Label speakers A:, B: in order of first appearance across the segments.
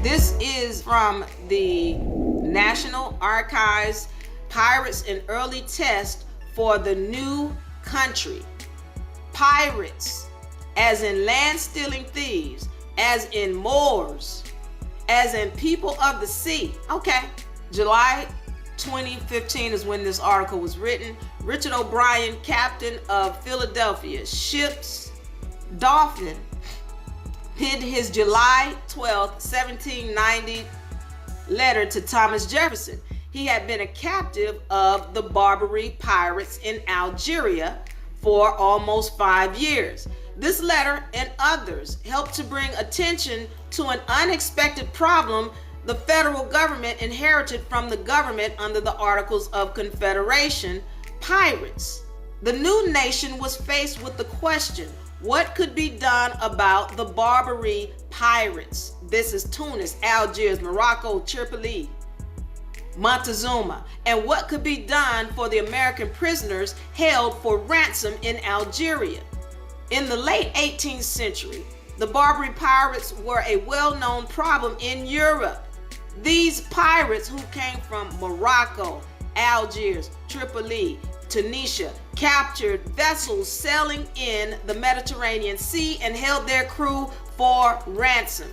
A: This is from the National Archives, Pirates and Early Test for the New Country. Pirates, as in land-stealing thieves, as in Moors, as in people of the sea. Okay, July 2015 is when this article was written. Richard O'Brien, captain of Philadelphia ship's Dolphin, penned his July 12, 1790 letter to Thomas Jefferson. He had been a captive of the Barbary Pirates in Algeria for almost 5 years. This letter and others helped to bring attention to an unexpected problem the federal government inherited from the government under the Articles of Confederation, pirates. The new nation was faced with the question, what could be done about the Barbary Pirates? This is Tunis, Algiers, Morocco, Tripoli, Montezuma. And what could be done for the American prisoners held for ransom in Algeria? In the late 18th century, the Barbary Pirates were a well-known problem in Europe. These pirates, who came from Morocco, Algiers, Tripoli, Tunisia, captured vessels sailing in the Mediterranean Sea and held their crew for ransom.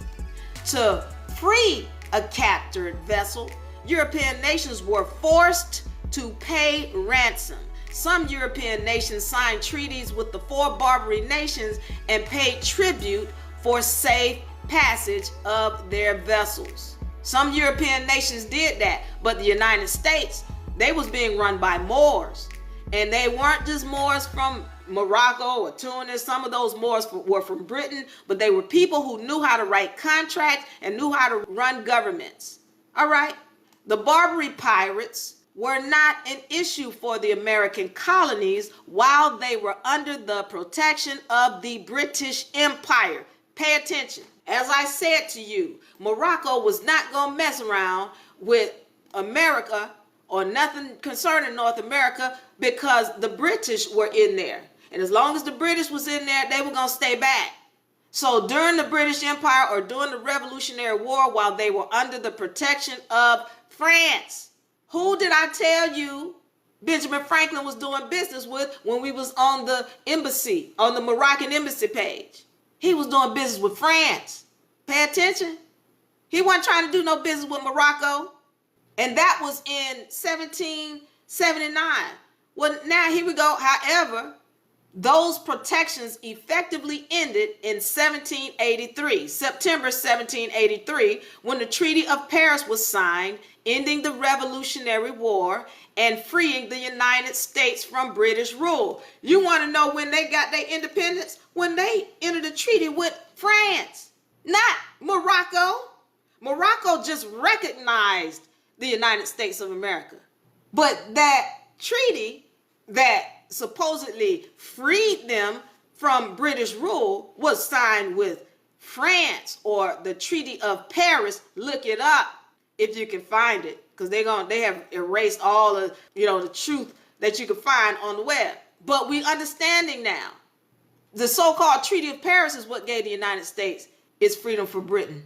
A: To free a captured vessel, European nations were forced to pay ransom. Some European nations signed treaties with the 4 Barbary nations and paid tribute for safe passage of their vessels. Some European nations did that, but the United States, they was being run by Moors. And they weren't just Moors from Morocco or Tunis. Some of those Moors were from Britain, but they were people who knew how to write contracts and knew how to run governments. All right. The Barbary Pirates were not an issue for the American colonies while they were under the protection of the British Empire. Pay attention. As I said to you, Morocco was not going to mess around with America or nothing concerning North America because the British were in there. And as long as the British was in there, they were going to stay back. So during the British Empire or during the Revolutionary War, while they were under the protection of France, who did I tell you Benjamin Franklin was doing business with when we was on the embassy, on the Moroccan embassy page? He was doing business with France. Pay attention. He wasn't trying to do no business with Morocco. And that was in 1779. Well, now here we go. However, those protections effectively ended in 1783, September 1783, when the Treaty of Paris was signed, ending the Revolutionary War and freeing the United States from British rule. You want to know when they got their independence? When they entered a treaty with France, not Morocco. Morocco just recognized the United States of America. But that treaty that supposedly freed them from British rule was signed with France, or the Treaty of Paris. Look it up if you can find it, because they have erased all of the truth that you can find on the web. But we understanding now, the so-called Treaty of Paris is what gave the United States its freedom from Britain.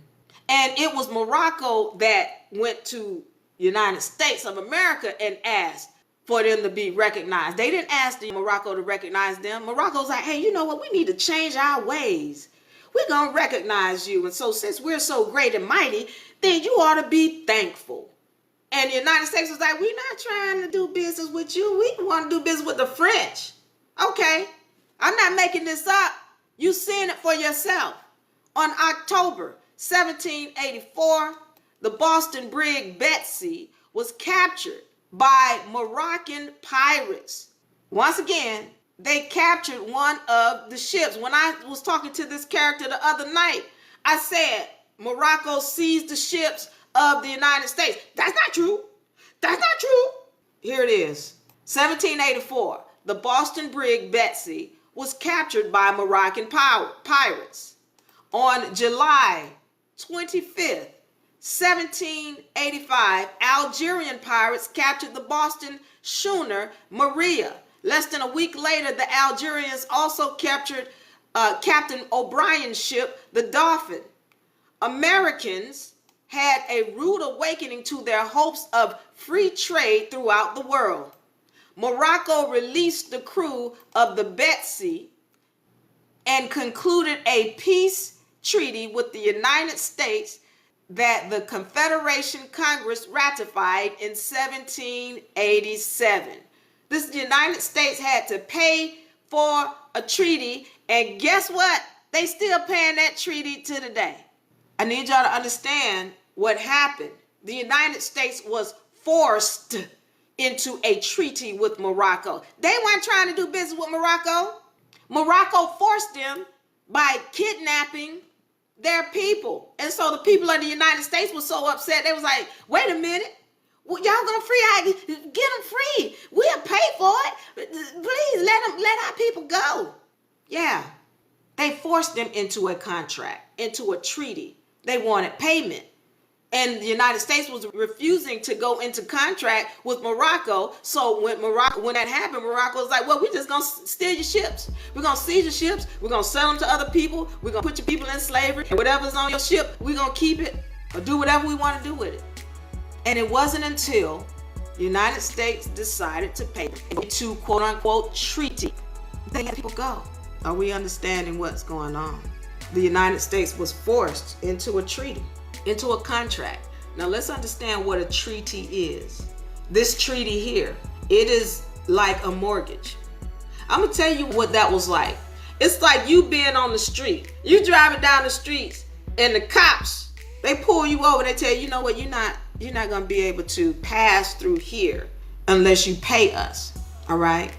A: And it was Morocco that went to United States of America and asked for them to be recognized. They didn't ask Morocco to recognize them. Morocco's like, hey, you know what? We need to change our ways. We're going to recognize you. And so since we're so great and mighty, then you ought to be thankful. And the United States was like, we're not trying to do business with you. We want to do business with the French. Okay, I'm not making this up. You seeing it for yourself. On October 1784, the Boston brig Betsy was captured by Moroccan pirates. Once again, they captured one of the ships. When I was talking to this character the other night, I said Morocco seized the ships of the United States. That's not true. That's not true. Here it is. 1784, the Boston brig Betsy was captured by Moroccan pirates. On July 25th, 1785, Algerian pirates captured the Boston schooner Maria. Less than a week later, the Algerians also captured Captain O'Brien's ship, the Dolphin. Americans had a rude awakening to their hopes of free trade throughout the world. Morocco released the crew of the Betsy and concluded a peace treaty with the United States that the Confederation Congress ratified in 1787. The United States had to pay for a treaty, and guess what? They still paying that treaty to today. I need y'all to understand what happened. The United States was forced into a treaty with Morocco. They weren't trying to do business with Morocco. Morocco forced them by kidnapping their people. And so the people of the United States were so upset. They was like, wait a minute. Well, y'all gonna get them free. We'll pay for it. Please let our people go. Yeah. They forced them into a contract, into a treaty. They wanted payment. And the United States was refusing to go into contract with Morocco. So when that happened, Morocco was like, well, we're just going to steal your ships. We're going to seize your ships. We're going to sell them to other people. We're going to put your people in slavery. And whatever's on your ship, we're going to keep it or do whatever we want to do with it. And it wasn't until the United States decided to pay to quote unquote treaty, they let people go. Are we understanding what's going on? The United States was forced into a treaty, into a contract. Now let's understand what a treaty is. This treaty here, it is like a mortgage. I'm gonna tell you what that was like. It's like you being on the street. You driving down the streets and the cops, they pull you over. They tell you, you know what, you're not gonna be able to pass through here unless you pay us. All right.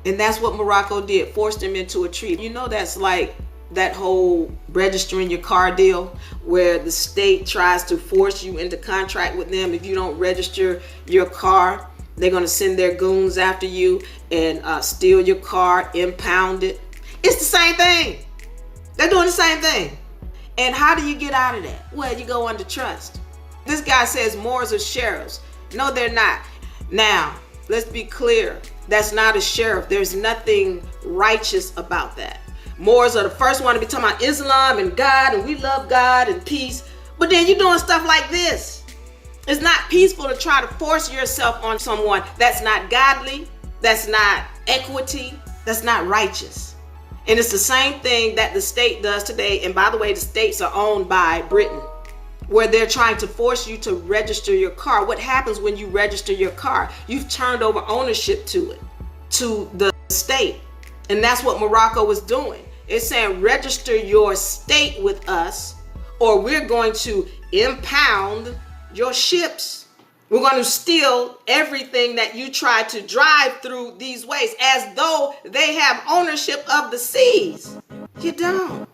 A: And that's what Morocco did, forced them into a treaty. You know, that's like that whole registering your car deal where the state tries to force you into contract with them. If you don't register your car, they're going to send their goons after you and steal your car, impound it. It's the same thing. They're doing the same thing. And how do you get out of that? Well, you go under trust. This guy says Moors are sheriffs. No, they're not. Now, let's be clear. That's not a sheriff. There's nothing righteous about that. Moors are the first one to be talking about Islam and God, and we love God and peace. But then you're doing stuff like this. It's not peaceful to try to force yourself on someone that's not godly, that's not equity, that's not righteous. And it's the same thing that the state does today. And by the way, the states are owned by Britain, where they're trying to force you to register your car. What happens when you register your car? You've turned over ownership to it, to the state. And that's what Morocco was doing. It's saying register your state with us or we're going to impound your ships. We're going to steal everything that you try to drive through these ways, as though they have ownership of the seas. You don't.